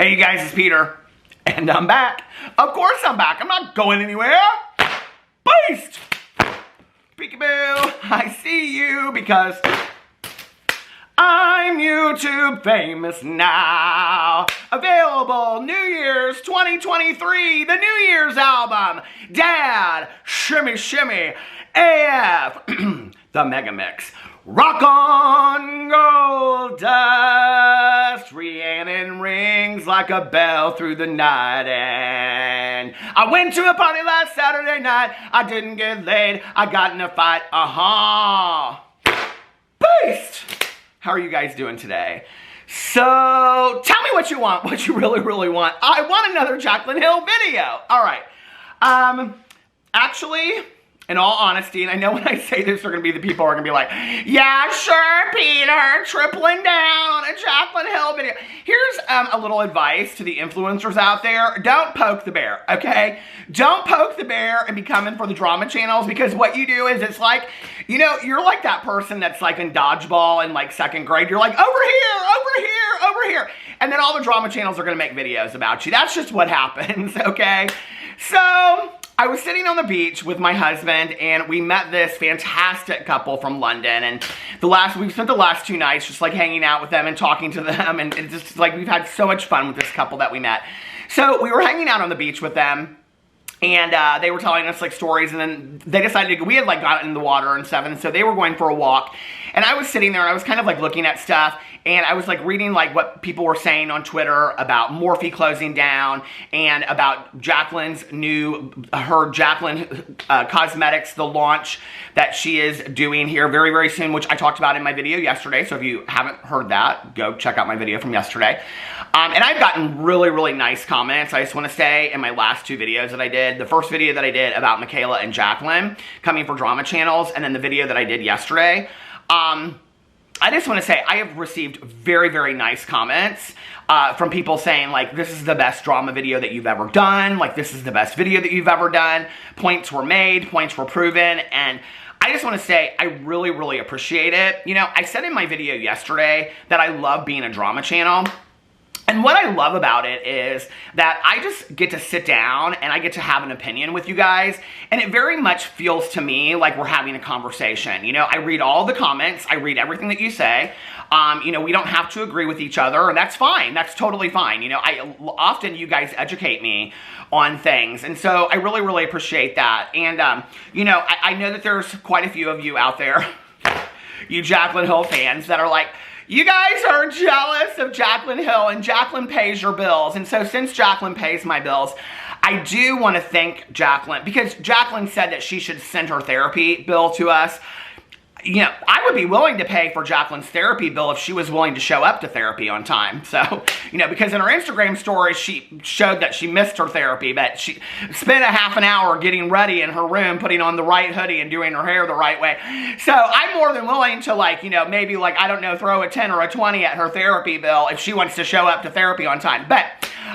Hey you guys, it's Peter, and I'm back. Of course I'm back. I'm not going anywhere. Beast! Peekaboo, I see you because I'm YouTube famous now. Available New Year's 2023, the New Year's album, Dad, Shimmy Shimmy, AF, the Mega Mix. Rock on, gold dust, Rhiannon rings like a bell through the night, and I went to a party last Saturday night, I didn't get laid, I got in a fight, Beast! How are you guys doing today? So, tell me what you want, what you really want. I want another Jaclyn Hill video. All right. Actually, in all honesty, and I know when I say this, they're going to be the people who are going to be like, yeah, sure, Peter, tripling down on a Jaclyn Hill video. Here's a little advice to the influencers out there. Don't poke the bear, okay? Don't poke the bear and be coming for the drama channels, because what you do is it's like, you know, you're like that person that's like in dodgeball in like second grade. You're like, over here, over here, over here. And then all the drama channels are going to make videos about you. That's just what happens, okay? So I was sitting on the beach with my husband, and we met this fantastic couple from London, and we spent the last 2 nights just like hanging out with them and talking to them, and it's just like we've had so much fun with this couple that we met. So we were hanging out on the beach with them, and they were telling us like stories, and then they decided to go, we had like gotten in the water and stuff, and so they were going for a walk, and I was sitting there, and I was kind of like looking at stuff, and I was like reading like what people were saying on Twitter about Morphe closing down, and about Jaclyn's Jaclyn Cosmetics, the launch that she is doing here very soon, which I talked about in my video yesterday. So if you haven't heard that, go check out my video from yesterday. And I've gotten really nice comments. I just want to say in my last 2 videos that I did, the first video that I did about Michaela and Jaclyn coming for drama channels, and then the video that I did yesterday, I just want to say I have received very nice comments from people saying like, this is the best drama video that you've ever done, like this is the best video that you've ever done, points were made, points were proven, and I just want to say I really appreciate it. You know, I said in my video yesterday that I love being a drama channel. And what I love about it is that I just get to sit down and I get to have an opinion with you guys, and it very much feels to me like we're having a conversation. You know, I read all the comments, I read everything that you say. You know, we don't have to agree with each other, and that's fine. That's totally fine. You know, often you guys educate me on things, and so I really appreciate that. And, you know, I know that there's quite a few of you out there, you Jaclyn Hill fans, that are like, you guys are jealous of Jaclyn Hill, and Jaclyn pays your bills. And so since Jaclyn pays my bills, I do want to thank Jaclyn, because Jaclyn said that she should send her therapy bill to us. You know, I would be willing to pay for Jaclyn's therapy bill if she was willing to show up to therapy on time. So, you know, because in her Instagram story, she showed that she missed her therapy, but she spent a half an hour getting ready in her room, putting on the right hoodie and doing her hair the right way. So I'm more than willing to, like, you know, maybe like, I don't know, throw a 10 or a 20 at her therapy bill if she wants to show up to therapy on time. But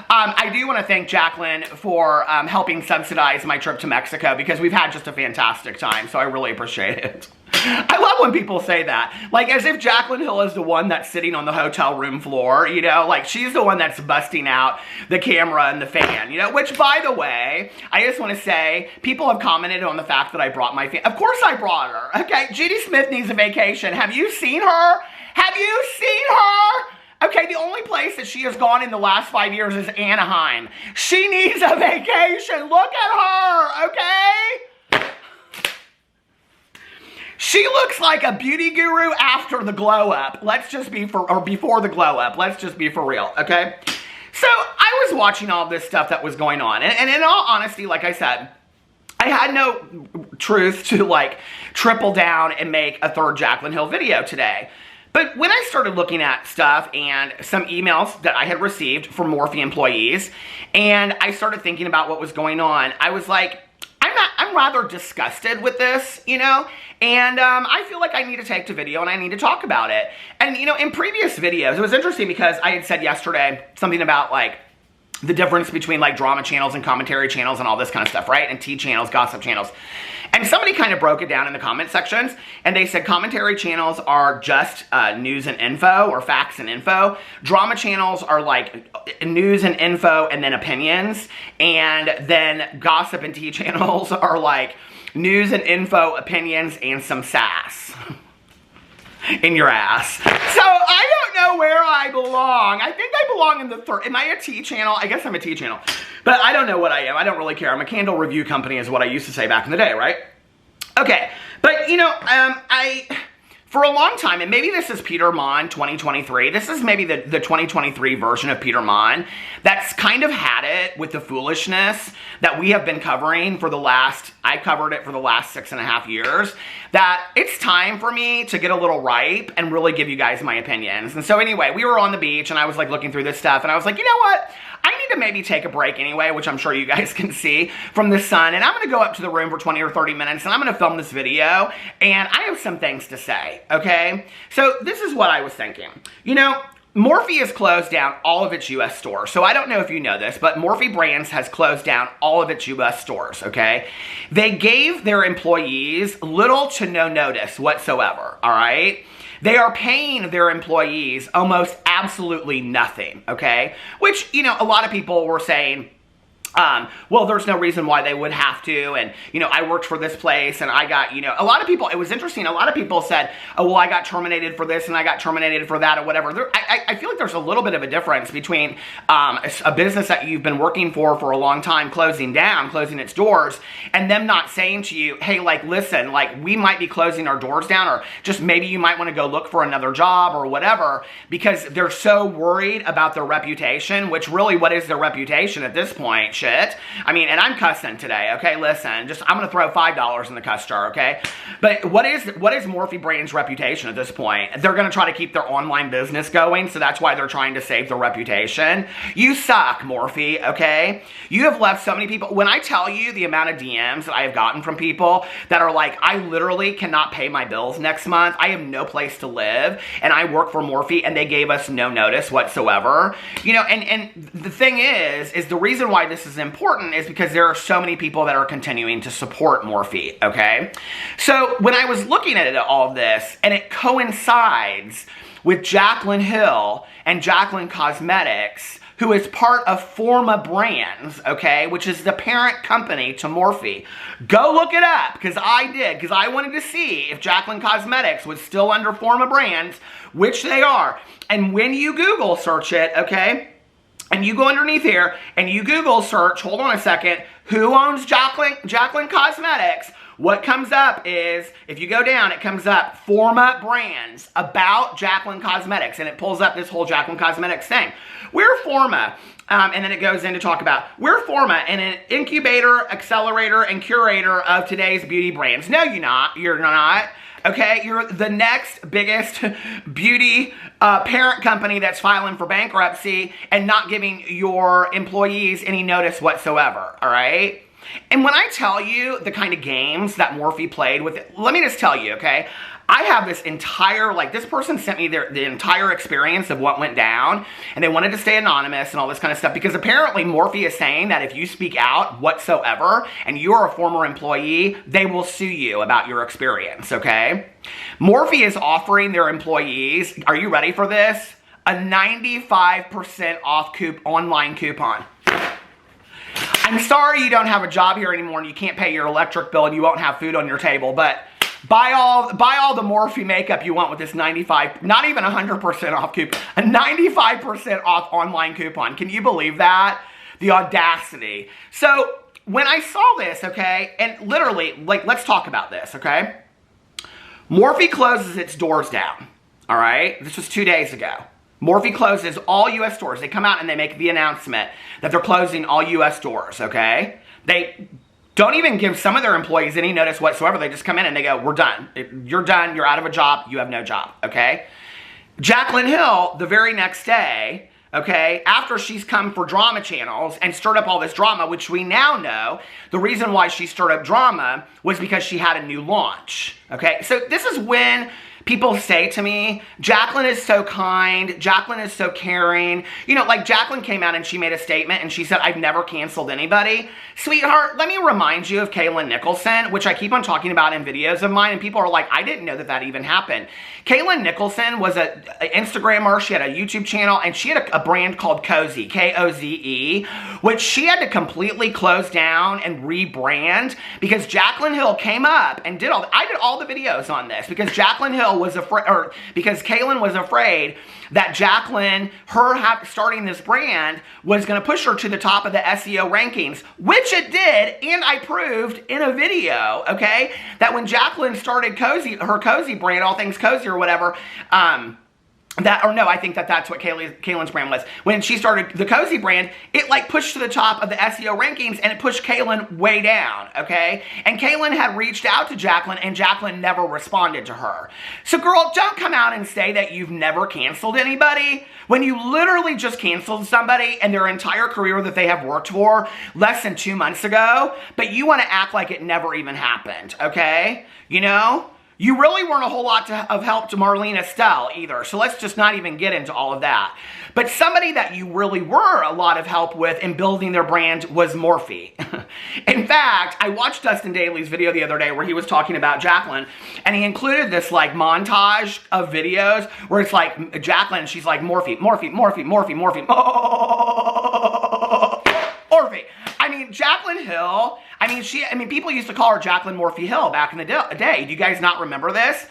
I do want to thank Jaclyn for helping subsidize my trip to Mexico, because we've had just a fantastic time, so I really appreciate it. I love when people say that, like as if Jaclyn Hill is the one that's sitting on the hotel room floor, you know, like she's the one that's busting out the camera and the fan, you know, which, by the way, I just want to say, people have commented on the fact that I brought my fan. Of course I brought her, okay? Judy Smith needs a vacation. Have you seen her? Have you seen her? Okay, the only place that she has gone in the last 5 years is Anaheim. She needs a vacation. Look at her, okay? She looks like a beauty guru after the glow up. Let's just be or before the glow up. Let's just be for real, okay? So I was watching all this stuff that was going on. And in all honesty, like I said, I had no truth to like triple down and make a third Jaclyn Hill video today. But when I started looking at stuff and some emails that I had received from Morphe employees, and I started thinking about what was going on, I was like, I'm rather disgusted with this, you know, and I feel like I need to take to video and I need to talk about it. And, you know, in previous videos, it was interesting because I had said yesterday something about like, the difference between like drama channels and commentary channels and all this kind of stuff, right? And tea channels, gossip channels. And somebody kind of broke it down in the comment sections, and they said commentary channels are just news and info, or facts and info. Drama channels are like news and info and then opinions. And then gossip and tea channels are like news and info, opinions, and some sass. In your ass. So I don't know where I belong. I think I belong in the third. Am I a tea channel? I guess I'm a tea channel. But I don't know what I am. I don't really care. I'm a candle review company is what I used to say back in the day, right? Okay. But, you know, for a long time, and maybe this is Peter Monn 2023. This is maybe the 2023 version of Peter Monn that's kind of had it with the foolishness that we have been covering for the last, I covered it for the last 6.5 years, that it's time for me to get a little ripe and really give you guys my opinions. And so anyway, we were on the beach and I was like looking through this stuff and I was like, you know what? I need to maybe take a break anyway, which I'm sure you guys can see from the sun. And I'm going to go up to the room for 20 or 30 minutes and I'm going to film this video. And I have some things to say, okay? So this is what I was thinking. You know, Morphe has closed down all of its U.S. stores. So I don't know if you know this, but Morphe Brands has closed down all of its U.S. stores, okay? They gave their employees little to no notice whatsoever, all right? They are paying their employees almost absolutely nothing, okay? Which, you know, a lot of people were saying, well, there's no reason why they would have to, and, you know, I worked for this place, and I got, you know, a lot of people, it was interesting, a lot of people said, oh, well, I got terminated for this, and I got terminated for that, or whatever. I feel like there's a little bit of a difference between a business that you've been working for a long time closing down, closing its doors, and them not saying to you, hey, like, listen, like, we might be closing our doors down, or just maybe you might want to go look for another job, or whatever, because they're so worried about their reputation, which really, what is their reputation at this point? Shit. I mean, and I'm cussing today, okay? Listen, just, I'm going to throw $5 in the cuss jar, okay? But what is Morphe Brand's reputation at this point? They're going to try to keep their online business going, so that's why they're trying to save their reputation. You suck, Morphe, okay? You have left so many people. When I tell you the amount of DMs that I have gotten from people that are like, I literally cannot pay my bills next month. I have no place to live, and I work for Morphe, and they gave us no notice whatsoever. You know, and the thing is the reason why this is important is because there are so many people that are continuing to support Morphe, okay? So when I was looking at all of this, and it coincides with Jaclyn Hill and Jaclyn Cosmetics, who is part of Forma Brands, okay, which is the parent company to Morphe. Go look it up, because I did, because I wanted to see if Jaclyn Cosmetics was still under Forma Brands, which they are. And when you Google search it, okay, and you go underneath here, and you Google search, hold on a second, who owns Jaclyn Cosmetics? What comes up is, if you go down, it comes up, Forma Brands, about Jaclyn Cosmetics, and it pulls up this whole Jaclyn Cosmetics thing. We're Forma, and then it goes in to talk about, we're Forma, and an incubator, accelerator, and curator of today's beauty brands. No, you're not. Okay, you're the next biggest beauty parent company that's filing for bankruptcy and not giving your employees any notice whatsoever, all right? And when I tell you the kind of games that Morphe played with it, let me just tell you, okay? I have this entire, like, this person sent me the entire experience of what went down, and they wanted to stay anonymous and all this kind of stuff, because apparently Morphe is saying that if you speak out whatsoever, and you're a former employee, they will sue you about your experience, okay? Morphe is offering their employees, are you ready for this? A 95% off online coupon. I'm sorry you don't have a job here anymore and you can't pay your electric bill and you won't have food on your table, but buy all the Morphe makeup you want with this 95, not even 100% off coupon, a 95% off online coupon. Can you believe that? The audacity. So when I saw this, okay, and literally, like, let's talk about this, okay? Morphe closes its doors down, all right? This was 2 days ago. Morphe closes all U.S. stores. They come out and they make the announcement that they're closing all U.S. stores, okay? They don't even give some of their employees any notice whatsoever. They just come in and they go, we're done. You're done. You're out of a job. You have no job, okay? Jaclyn Hill, the very next day, okay, after she's come for drama channels and stirred up all this drama, which we now know the reason why she stirred up drama was because she had a new launch, okay? So this is when people say to me, Jaclyn is so kind, Jaclyn is so caring. You know, like Jaclyn came out and she made a statement and she said, I've never canceled anybody. Sweetheart, let me remind you of Jaclyn Nicholson, which I keep on talking about in videos of mine, and people are like, I didn't know that that even happened. Jaclyn Nicholson was an Instagrammer, she had a YouTube channel, and she had a brand called Cozy, K-O-Z-E, which she had to completely close down and rebrand because Jaclyn Hill came up and did I did all the videos on this because Jaclyn Hill was afraid, or because Jaclyn was afraid that Jaclyn, starting this brand, was going to push her to the top of the SEO rankings, which it did, and I proved in a video, okay, that when Jaclyn started her Cozy brand, All Things Cozy or whatever, I think that's what Jaclyn's brand was. When she started the Cozy brand, it like pushed to the top of the SEO rankings and it pushed Jaclyn way down, okay? And Jaclyn had reached out to Jaclyn and Jaclyn never responded to her. So girl, don't come out and say that you've never canceled anybody when you literally just canceled somebody and their entire career that they have worked for less than 2 months ago, but you want to act like it never even happened, okay? You know? You really weren't a whole lot of help to Marlene Estelle either, so let's just not even get into all of that. But somebody that you really were a lot of help with in building their brand was Morphe. In fact, I watched Dustin Daly's video the other day where he was talking about Jaclyn, and he included this like montage of videos where it's like Jaclyn, she's like Morphe, Morphe, Morphe, Morphe, Morphe, Morphe. I mean, Jaclyn Hill, people used to call her Jaclyn Morphe Hill back in the day. Do you guys not remember this?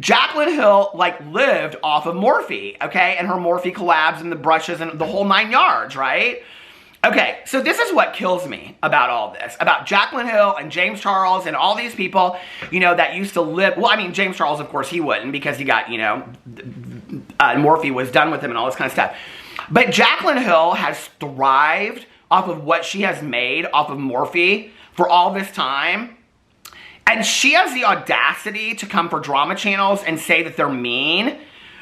Jaclyn Hill, like, lived off of Morphe, okay? And her Morphe collabs and the brushes and the whole 9 yards, right? Okay, so this is what kills me about all this, about Jaclyn Hill and James Charles and all these people, you know, that used to live, well, I mean, James Charles, of course, he wouldn't because he got, you know, Morphe was done with him and all this kind of stuff. But Jaclyn Hill has thrived off of what she has made off of Morphe for all this time. And she has the audacity to come for drama channels and say that they're mean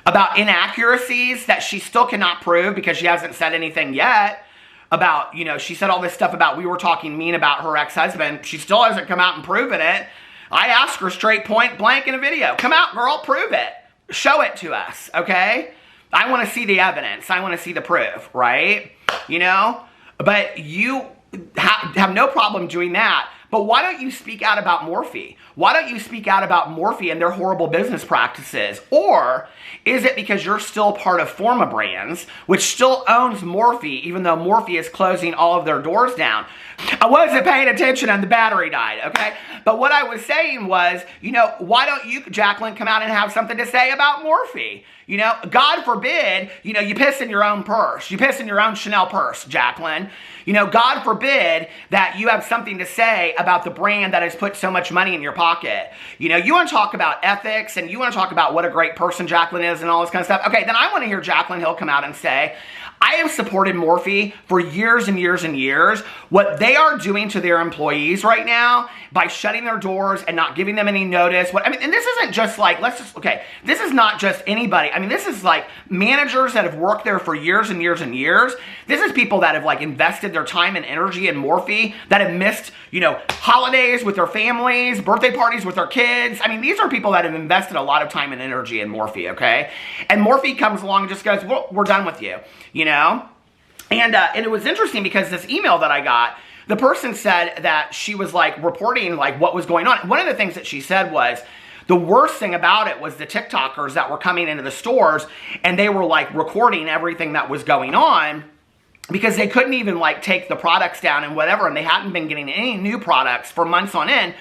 about inaccuracies that she still cannot prove because she hasn't said anything yet about, you know, she said all this stuff about we were talking mean about her ex-husband. She still hasn't come out and proven it. I asked her straight point blank in a video, come out, girl, prove it. Show it to us, okay? I want to see the evidence. I want to see the proof, right? You know? But you have no problem doing that. But why don't you speak out about Morphe? Why don't you speak out about Morphe and their horrible business practices? Or is it because you're still part of Forma Brands, which still owns Morphe, even though Morphe is closing all of their doors down? I wasn't paying attention and the battery died, okay? But what I was saying was, you know, why don't you, Jaclyn, come out and have something to say about Morphe? You know, God forbid, you know, you piss in your own purse. You piss in your own Chanel purse, Jaclyn. You know, God forbid that you have something to say about the brand that has put so much money in your pocket. You know, you want to talk about ethics and you want to talk about what a great person Jaclyn is and all this kind of stuff. Okay, then I want to hear Jaclyn Hill come out and say, I have supported Morphe for years and years and years. What they are doing to their employees right now by shutting their doors and not giving them any notice. And this isn't just like, this is not just anybody. I mean, this is like managers that have worked there for years and years and years. This is people that have like invested their time and energy in Morphe, that have missed, you know, holidays with their families, birthday parties with their kids. I mean, these are people that have invested a lot of time and energy in Morphe, okay? And Morphe comes along and just goes, well, we're done with you, you know? And it was interesting because this email that I got, the person said that she was like reporting like what was going on. One of the things that she said was, the worst thing about it was the TikTokers that were coming into the stores and they were like recording everything that was going on because they couldn't even like take the products down and whatever, and they hadn't been getting any new products for months on end.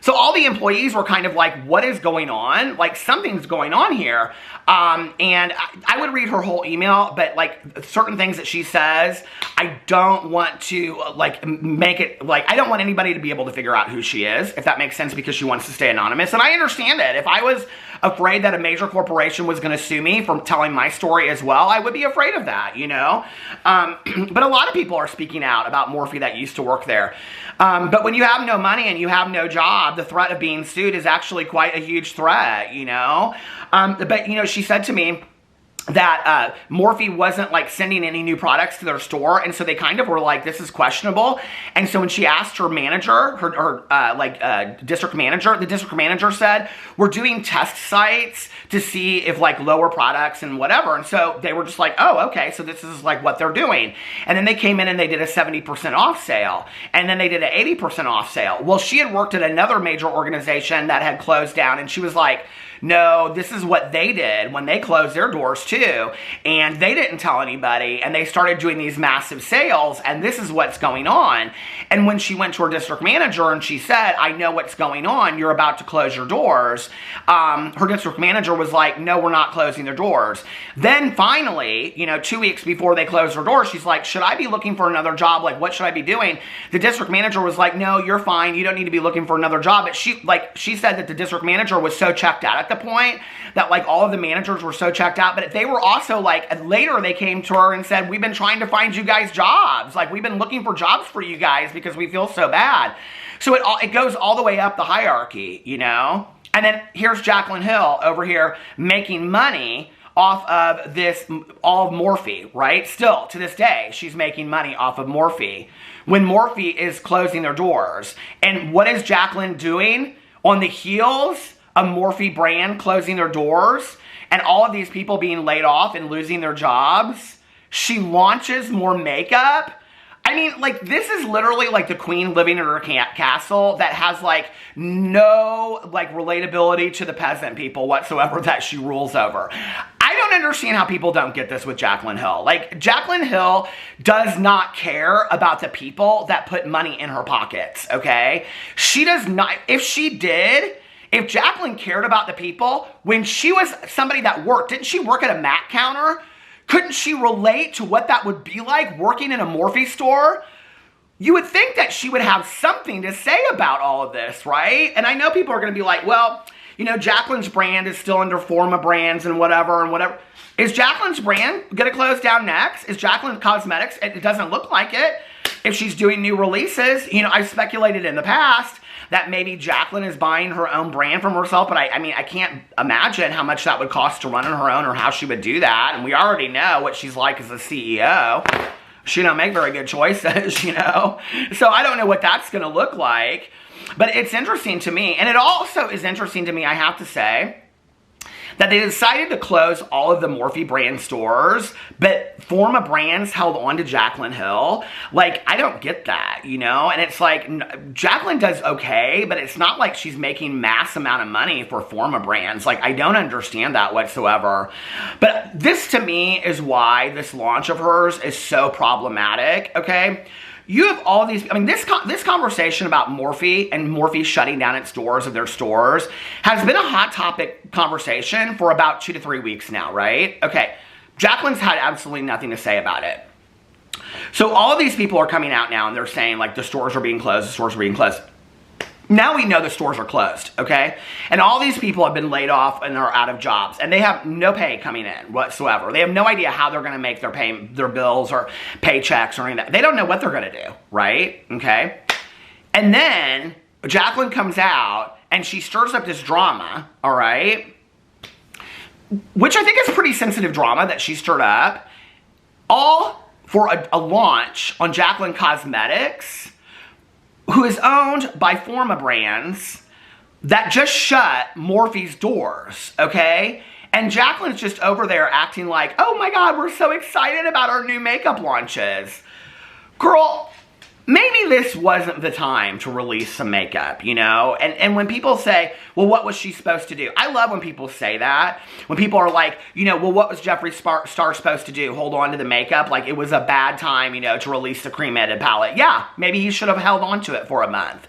So all the employees were kind of like, what is going on? Like, something's going on here. And I would read her whole email, but like certain things that she says, I don't want to like make it like, I don't want anybody to be able to figure out who she is, if that makes sense, because she wants to stay anonymous. And I understand it. If I was afraid that a major corporation was going to sue me for telling my story as well, I would be afraid of that, you know? But a lot of people are speaking out about Morphe that used to work there. But when you have no money and you have no job, the threat of being sued is actually quite a huge threat, you know? But, you know, she said to me, that Morphe wasn't like sending any new products to their store, and so they kind of were like, this is questionable. And so when she asked her manager, her district manager, the district manager said, we're doing test sites to see if like lower products and whatever. And so they were just like, oh, okay, so this is like what they're doing. And then they came in and they did a 70% off sale, and then they did an 80% off sale. Well, she had worked at another major organization that had closed down, and she was like, no, this is what they did when they closed their doors too, and they didn't tell anybody, and they started doing these massive sales, and this is what's going on. And when she went to her district manager and she said, I know what's going on, you're about to close your doors, her district manager was like, no, we're not closing their doors. Then finally, 2 weeks before they closed their doors, she's like, should I be looking for another job? Like, what should I be doing? The district manager was like, no, you're fine, you don't need to be looking for another job. But she said that the district manager was so checked out at the point that like all of the managers were so checked out, but they were also like, later they came to her and said, we've been trying to find you guys jobs. Like, we've been looking for jobs for you guys because we feel so bad. So it goes all the way up the hierarchy, And then here's Jaclyn Hill over here making money off of all of Morphe, right? Still, to this day, she's making money off of Morphe when Morphe is closing their doors. And what is Jaclyn doing on the heels of Morphe brand closing their doors and all of these people being laid off and losing their jobs? She launches more makeup. I mean, like, this is literally like the queen living in her castle that has like no like relatability to the peasant people whatsoever that she rules over. I don't understand how people don't get this with Jaclyn Hill. Like, Jaclyn Hill does not care about the people that put money in her pockets, okay? She does not. If she did, if Jaclyn cared about the people, when she was somebody that worked, didn't she work at a Mac counter? Couldn't she relate to what that would be like working in a Morphe store? You would think that she would have something to say about all of this, right? And I know people are going to be like, well, Jaclyn's brand is still under Forma Brands and whatever. Is Jaclyn's brand going to close down next? Is Jaclyn Cosmetics? It doesn't look like it. If she's doing new releases, I speculated in the past that maybe Jaclyn is buying her own brand from herself, but I mean, I can't imagine how much that would cost to run on her own or how she would do that. And we already know what she's like as a CEO. She don't make very good choices, So I don't know what that's going to look like. But it's interesting to me. And it also is interesting to me, I have to say, that they decided to close all of the Morphe brand stores, but Forma Brands held on to Jaclyn Hill. Like, I don't get that, And it's like, Jaclyn does okay, but it's not like she's making mass amount of money for Forma Brands. Like, I don't understand that whatsoever. But this, to me, is why this launch of hers is so problematic, okay? You have all these, this conversation about Morphe and Morphe shutting down its doors of their stores has been a hot topic conversation for about 2 to 3 weeks now, right? Okay, Jaclyn's had absolutely nothing to say about it. So all of these people are coming out now and they're saying like the stores are being closed, Now we know the stores are closed, okay? And all these people have been laid off and are out of jobs. And they have no pay coming in whatsoever. They have no idea how they're going to make their bills or paychecks or anything. They don't know what they're going to do, right? Okay? And then Jaclyn comes out and she stirs up this drama, all right? Which I think is pretty sensitive drama that she stirred up. All for a launch on Jaclyn Cosmetics, who is owned by Forma Brands, that just shut Morphe's doors, okay? And Jaclyn's just over there acting like, oh my God, we're so excited about our new makeup launches. Girl, maybe this wasn't the time to release some makeup, And when people say, well, what was she supposed to do? I love when people say that. When people are like, well, what was Jeffree Star supposed to do? Hold on to the makeup? Like it was a bad time, to release the cremated palette. Yeah, maybe he should have held on to it for a month,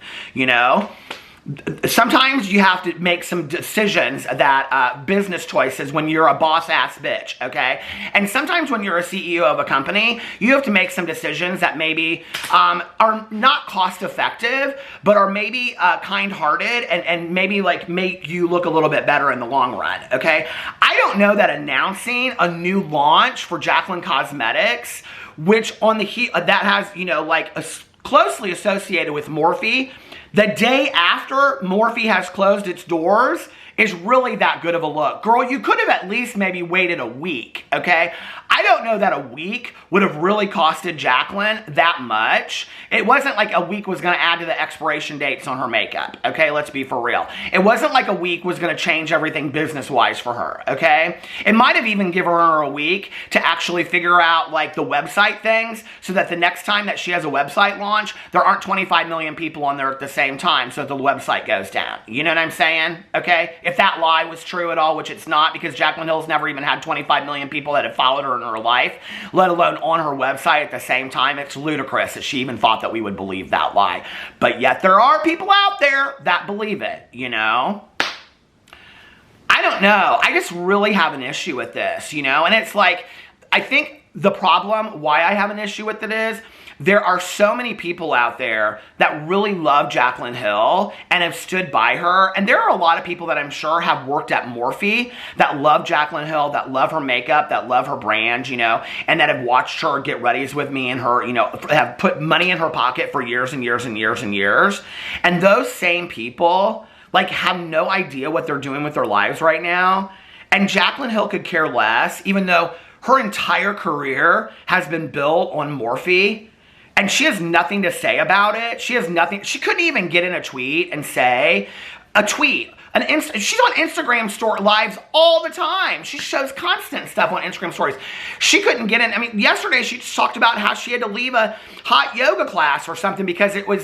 Sometimes you have to make some decisions that, business choices when you're a boss-ass bitch, okay? And sometimes when you're a CEO of a company, you have to make some decisions that maybe are not cost-effective, but are maybe kind-hearted and maybe like make you look a little bit better in the long run, okay? I don't know that announcing a new launch for Jaclyn Cosmetics, which on the that has, closely associated with Morphe, the day after Morphe has closed its doors is really that good of a look. Girl, you could have at least maybe waited a week, okay? I don't know that a week would have really costed Jaclyn that much. It wasn't like a week was going to add to the expiration dates on her makeup, okay? Let's be for real. It wasn't like a week was going to change everything business-wise for her, okay? It might have even given her a week to actually figure out like the website things so that the next time that she has a website launch, there aren't 25 million people on there at the same time so the website goes down. You know what I'm saying? Okay? If that lie was true at all, which it's not, because Jaclyn Hill's never even had 25 million people that have followed her in her life, let alone on her website at the same time. It's ludicrous that she even thought that we would believe that lie. But yet there are people out there that believe it, you know? I don't know. I just really have an issue with this, you know? And it's like, I think the problem, why I have an issue with it is, there are so many people out there that really love Jaclyn Hill and have stood by her. And there are a lot of people that I'm sure have worked at Morphe that love Jaclyn Hill, that love her makeup, that love her brand, you know, and that have watched her get readies with me and her, you know, have put money in her pocket for years and years and years and years. And those same people, like, have no idea what they're doing with their lives right now. And Jaclyn Hill could care less, even though her entire career has been built on Morphe. And she has nothing to say about it. She has nothing. She couldn't even get in a tweet and say a tweet. She's on Instagram lives all the time. She shows constant stuff on Instagram stories. She couldn't get in. I mean, yesterday she just talked about how she had to leave a hot yoga class or something because it was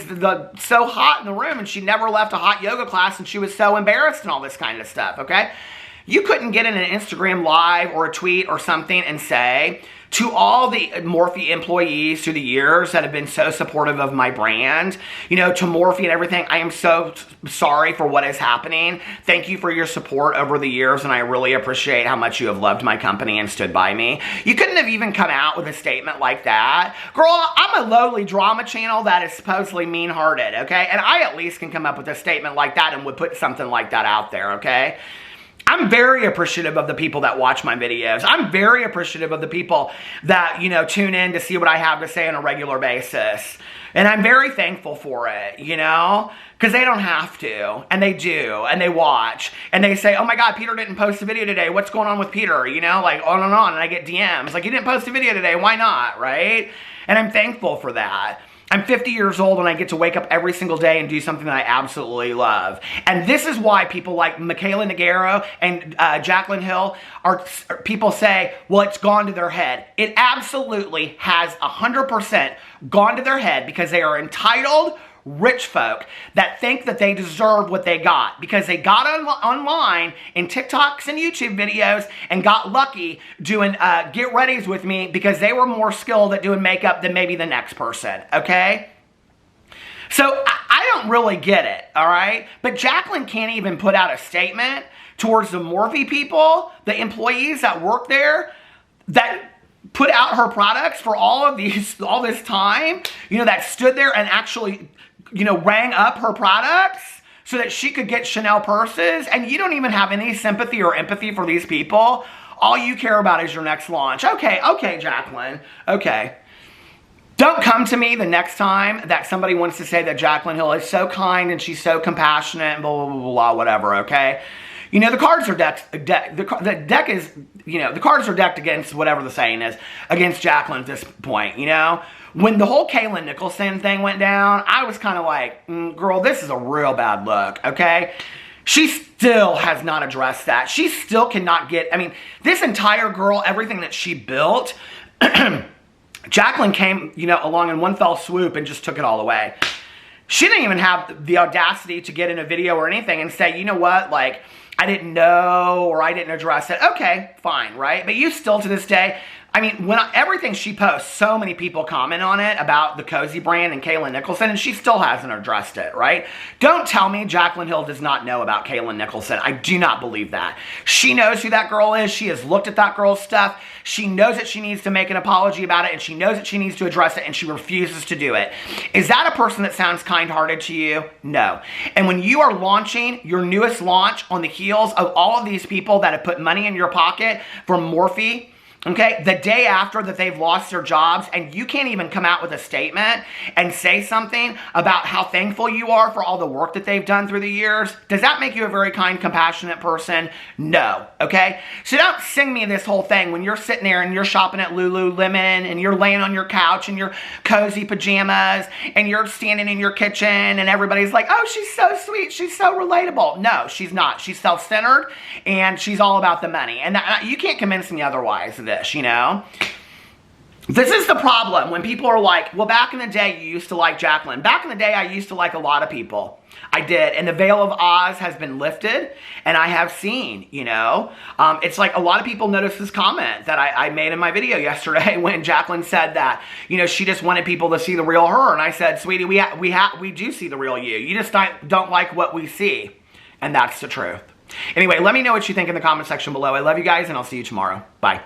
so hot in the room and she never left a hot yoga class and she was so embarrassed and all this kind of stuff, okay? You couldn't get in an Instagram live or a tweet or something and say, to all the Morphe employees through the years that have been so supportive of my brand, you know, to Morphe and everything, I am so sorry for what is happening. Thank you for your support over the years, and I really appreciate how much you have loved my company and stood by me. You couldn't have even come out with a statement like that. Girl, I'm a lowly drama channel that is supposedly mean-hearted, okay? And I at least can come up with a statement like that and would put something like that out there, okay? I'm very appreciative of the people that watch my videos. I'm very appreciative of the people that, you know, tune in to see what I have to say on a regular basis. And I'm very thankful for it, you know, because they don't have to, and they do, and they watch, and they say, oh my God, Peter didn't post a video today. What's going on with Peter? You know, like on, and I get DMs, like, you didn't post a video today. Why not, right? And I'm thankful for that. I'm 50 years old and I get to wake up every single day and do something that I absolutely love. And this is why people like Michaela Nagaro and Jaclyn Hill people say, well, it's gone to their head. It absolutely has 100% gone to their head because they are entitled rich folk that think that they deserve what they got because they got online in TikToks and YouTube videos and got lucky doing get readies with me because they were more skilled at doing makeup than maybe the next person, okay? So I don't really get it, all right? But Jaclyn can't even put out a statement towards the Morphe people, the employees that work there, that put out her products for all this time, you know, that stood there and actually, you know, rang up her products so that she could get Chanel purses, and you don't even have any sympathy or empathy for these people. All you care about is your next launch. Okay, Jaclyn, okay. Don't come to me the next time that somebody wants to say that Jaclyn Hill is so kind and she's so compassionate and blah, blah, blah, blah, whatever, okay? You know, the cards are decked, the deck is, you know, the cards are decked against whatever the saying is, against Jaclyn at this point, you know? When the whole Jaclyn Nicholson thing went down, I was kind of like, girl, this is a real bad look, okay? She still has not addressed that. She still cannot get, I mean, this entire girl, everything that she built, Jaclyn came, you know, along in one fell swoop and just took it all away. She didn't even have the audacity to get in a video or anything and say, you know what, like, I didn't know or I didn't address it. Okay, fine, right? But you still, to this day, I mean, everything she posts, so many people comment on it about the Cozy brand and Jaclyn Nicholson, and she still hasn't addressed it, right? Don't tell me Jaclyn Hill does not know about Jaclyn Nicholson. I do not believe that. She knows who that girl is. She has looked at that girl's stuff. She knows that she needs to make an apology about it, and she knows that she needs to address it, and she refuses to do it. Is that a person that sounds kind-hearted to you? No. And when you are launching your newest launch on the heels of all of these people that have put money in your pocket from Morphe, Okay, the day after that they've lost their jobs, and you can't even come out with a statement and say something about how thankful you are for all the work that they've done through the years. Does that make you a very kind, compassionate person? No, okay? So don't sing me this whole thing when you're sitting there and you're shopping at Lululemon and you're laying on your couch in your cozy pajamas and you're standing in your kitchen and everybody's like, oh, she's so sweet, she's so relatable. No, she's not. She's self-centered and she's all about the money. And you can't convince me otherwise of this. You know, this is the problem when people are like, well, back in the day you used to like Jaclyn. Back in the day I used to like a lot of people. I did, and the veil of Oz has been lifted, and I have seen, you know, it's like a lot of people noticed this comment that I made in my video yesterday when Jaclyn said that, you know, she just wanted people to see the real her, and I said, sweetie, we do see the real you. You just don't like what we see, and that's the truth. Anyway, let me know what you think in the comment section below. I love you guys, and I'll see you tomorrow. Bye.